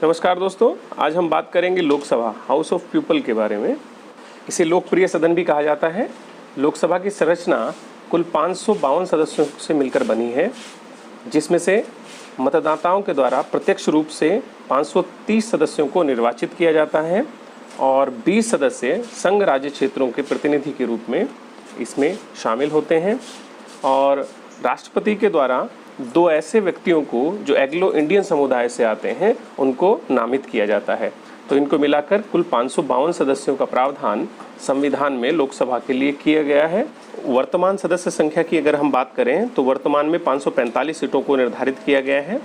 नमस्कार दोस्तों, आज हम बात करेंगे लोकसभा हाउस ऑफ पीपल के बारे में। इसे लोकप्रिय सदन भी कहा जाता है। लोकसभा की संरचना कुल 552 सदस्यों से मिलकर बनी है, जिसमें से मतदाताओं के द्वारा प्रत्यक्ष रूप से 530 सदस्यों को निर्वाचित किया जाता है और 20 सदस्य संघ राज्य क्षेत्रों के प्रतिनिधि के रूप में इसमें शामिल होते हैं। और राष्ट्रपति के द्वारा 2 ऐसे व्यक्तियों को जो एंग्लो इंडियन समुदाय से आते हैं उनको नामित किया जाता है। तो इनको मिलाकर कुल 552 सदस्यों का प्रावधान संविधान में लोकसभा के लिए किया गया है। वर्तमान सदस्य संख्या की अगर हम बात करें तो वर्तमान में 545 सीटों को निर्धारित किया गया है।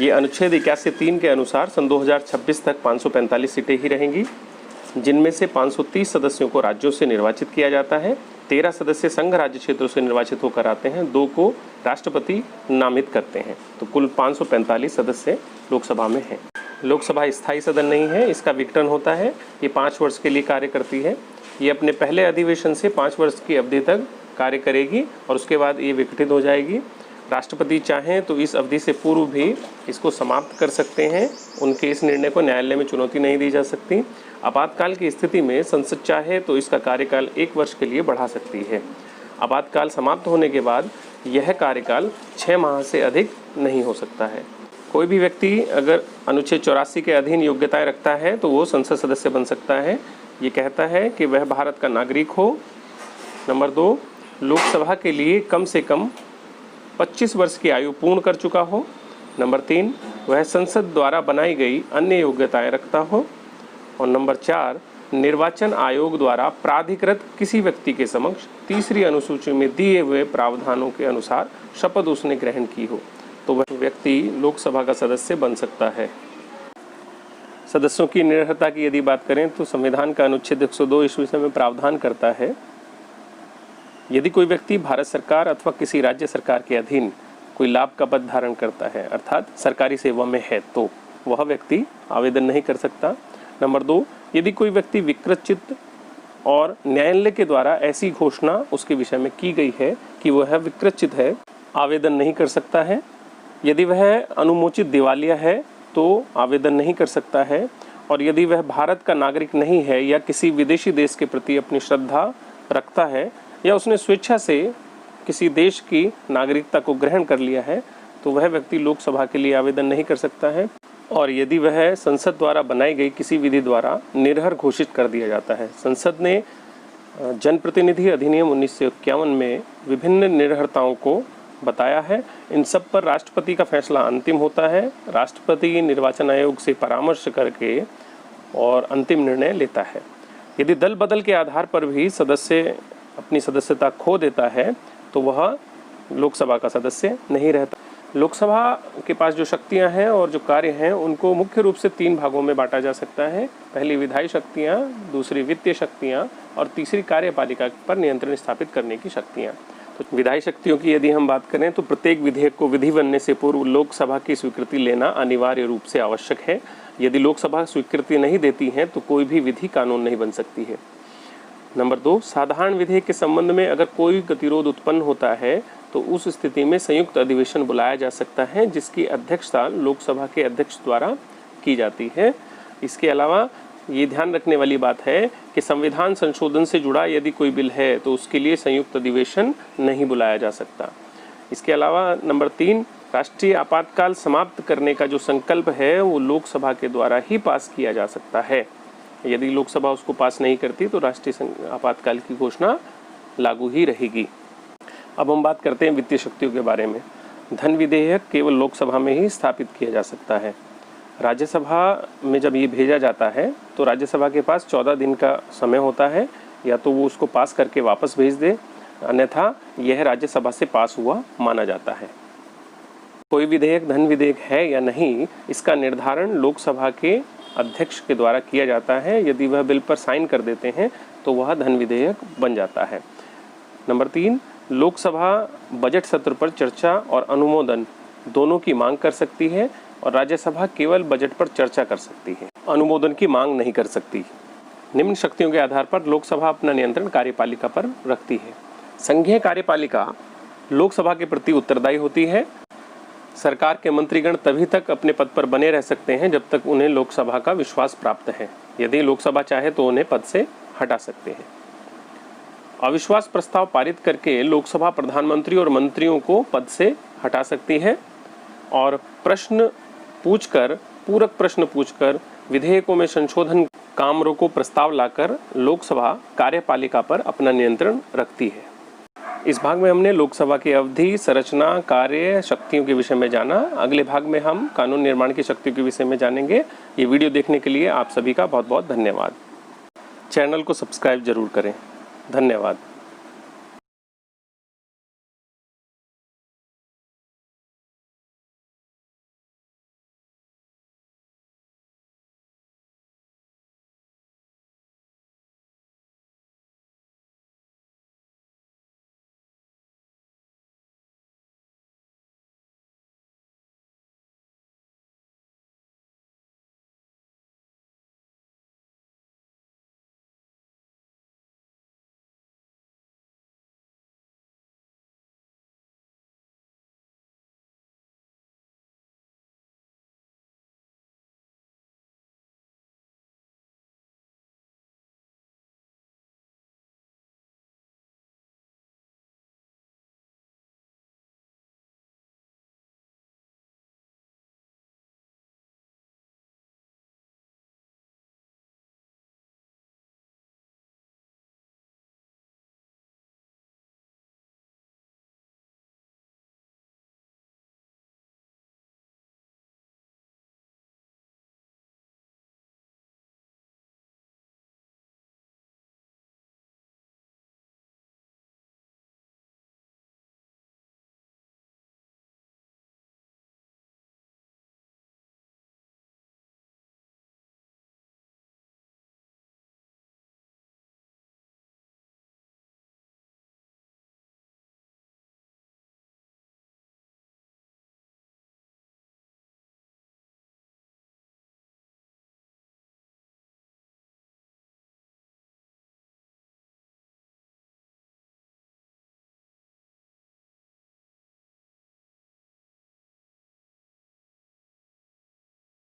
ये अनुच्छेद 81(3) के अनुसार सन 2026 तक 545 सीटें ही रहेंगी, जिनमें से 530 सदस्यों को राज्यों से निर्वाचित किया जाता है, 13 सदस्य संघ राज्य क्षेत्रों से निर्वाचित होकर आते हैं, 2 को राष्ट्रपति नामित करते हैं। तो कुल 545 सदस्य लोकसभा में हैं। लोकसभा स्थायी सदन नहीं है, इसका विघटन होता है। ये 5 वर्ष के लिए कार्य करती है। ये अपने पहले अधिवेशन से 5 वर्ष की अवधि तक कार्य करेगी और उसके बाद ये विघटित हो जाएगी। राष्ट्रपति चाहें तो इस अवधि से पूर्व भी इसको समाप्त कर सकते हैं। उनके इस निर्णय को न्यायालय में चुनौती नहीं दी जा सकती। आपातकाल की स्थिति में संसद चाहे तो इसका कार्यकाल 1 वर्ष के लिए बढ़ा सकती है। आपातकाल समाप्त होने के बाद यह कार्यकाल 6 माह से अधिक नहीं हो सकता है। कोई भी व्यक्ति अगर अनुच्छेद 84 के अधीन योग्यताएं रखता है तो वो संसद सदस्य बन सकता है। ये कहता है कि वह भारत का नागरिक हो। नंबर 2, लोकसभा के लिए कम से कम 25 वर्ष की आयु पूर्ण कर चुका हो। नंबर 3, वह संसद द्वारा बनाई गई अन्य योग्यताएं रखता हो। और नंबर 4, निर्वाचन आयोग द्वारा प्राधिकृत किसी व्यक्ति के समक्ष तीसरी अनुसूची में दिए हुए प्रावधानों के अनुसार शपथ उसने ग्रहण की हो, तो वह व्यक्ति लोकसभा का सदस्य बन सकता है। सदस्यों की निरर्हता की यदि बात करें तो संविधान का अनुच्छेद 102 इस विषय में प्रावधान करता है, यदि कोई व्यक्ति भारत सरकार अथवा किसी राज्य सरकार के अधीन कोई लाभ का पद धारण करता है, अर्थात सरकारी सेवा में है, तो वह व्यक्ति आवेदन नहीं कर सकता। नंबर 2, यदि कोई व्यक्ति विकृतचित्त और न्यायालय के द्वारा ऐसी घोषणा उसके विषय में की गई है कि वह विकृतचित्त है, आवेदन नहीं कर सकता है। यदि वह अनुमोचित दिवालिया है तो आवेदन नहीं कर सकता है। और यदि वह भारत का नागरिक नहीं है या किसी विदेशी देश के प्रति अपनी श्रद्धा रखता है या उसने स्वेच्छा से किसी देश की नागरिकता को ग्रहण कर लिया है, तो वह व्यक्ति लोकसभा के लिए आवेदन नहीं कर सकता है। और यदि वह संसद द्वारा बनाई गई किसी विधि द्वारा निरर्ह घोषित कर दिया जाता है। संसद ने जनप्रतिनिधि अधिनियम 1951 में विभिन्न निरर्हताओं को बताया है। इन सब पर राष्ट्रपति का फैसला अंतिम होता है। राष्ट्रपति निर्वाचन आयोग से परामर्श करके और अंतिम निर्णय लेता है। यदि दल बदल के आधार पर भी सदस्य अपनी सदस्यता खो देता है तो वह लोकसभा का सदस्य नहीं रहता। लोकसभा के पास जो शक्तियां हैं और जो कार्य हैं उनको मुख्य रूप से 3 भागों में बांटा जा सकता है। पहली विधायी शक्तियां, दूसरी वित्तीय शक्तियां और तीसरी कार्यपालिका पर नियंत्रण स्थापित करने की शक्तियां। तो विधायी शक्तियों की यदि हम बात करें तो प्रत्येक विधेयक को विधि बनने से पूर्व लोकसभा की स्वीकृति लेना अनिवार्य रूप से आवश्यक है। यदि लोकसभा स्वीकृति नहीं देती है तो कोई भी विधि कानून नहीं बन सकती है। नंबर 2, साधारण विधेयक के संबंध में अगर कोई गतिरोध उत्पन्न होता है तो उस स्थिति में संयुक्त अधिवेशन बुलाया जा सकता है, जिसकी अध्यक्षता लोकसभा के अध्यक्ष द्वारा की जाती है। इसके अलावा ये ध्यान रखने वाली बात है कि संविधान संशोधन से जुड़ा यदि कोई बिल है तो उसके लिए संयुक्त अधिवेशन नहीं बुलाया जा सकता। इसके अलावा नंबर 3, राष्ट्रीय आपातकाल समाप्त करने का जो संकल्प है वो लोकसभा के द्वारा ही पास किया जा सकता है। यदि लोकसभा उसको पास नहीं करती तो राष्ट्रीय आपातकाल की घोषणा लागू ही रहेगी। अब हम बात करते हैं वित्तीय शक्तियों के बारे में। धन विधेयक केवल लोकसभा में ही स्थापित किया जा सकता है। राज्यसभा में जब ये भेजा जाता है तो राज्यसभा के पास 14 दिन का समय होता है, या तो वो उसको पास करके वापस भेज दे, अन्यथा यह राज्यसभा से पास हुआ माना जाता है। कोई विधेयक धन विधेयक है या नहीं, इसका निर्धारण लोकसभा के अध्यक्ष के द्वारा किया जाता है। यदि वह बिल पर साइन कर देते हैं तो वह धन विधेयक बन जाता है। नंबर 3, लोकसभा बजट सत्र पर चर्चा और अनुमोदन दोनों की मांग कर सकती है और राज्यसभा केवल बजट पर चर्चा कर सकती है, अनुमोदन की मांग नहीं कर सकती। निम्न शक्तियों के आधार पर लोकसभा अपना नियंत्रण कार्यपालिका पर रखती है। संघीय कार्यपालिका लोकसभा के प्रति उत्तरदायी होती है। सरकार के मंत्रीगण तभी तक अपने पद पर बने रह सकते हैं जब तक उन्हें लोकसभा का विश्वास प्राप्त है। यदि लोकसभा चाहे तो उन्हें पद से हटा सकते हैं। अविश्वास प्रस्ताव पारित करके लोकसभा प्रधानमंत्री और मंत्रियों को पद से हटा सकती है और पूरक प्रश्न पूछकर विधेयकों में संशोधन काम रोको प्रस्ताव लाकर लोकसभा कार्यपालिका पर अपना नियंत्रण रखती है। इस भाग में हमने लोकसभा की अवधि, संरचना, कार्य, शक्तियों के विषय में जाना। अगले भाग में हम कानून निर्माण की शक्तियों के विषय में जानेंगे। ये वीडियो देखने के लिए आप सभी का बहुत बहुत धन्यवाद। चैनल को सब्सक्राइब जरूर करें। धन्यवाद।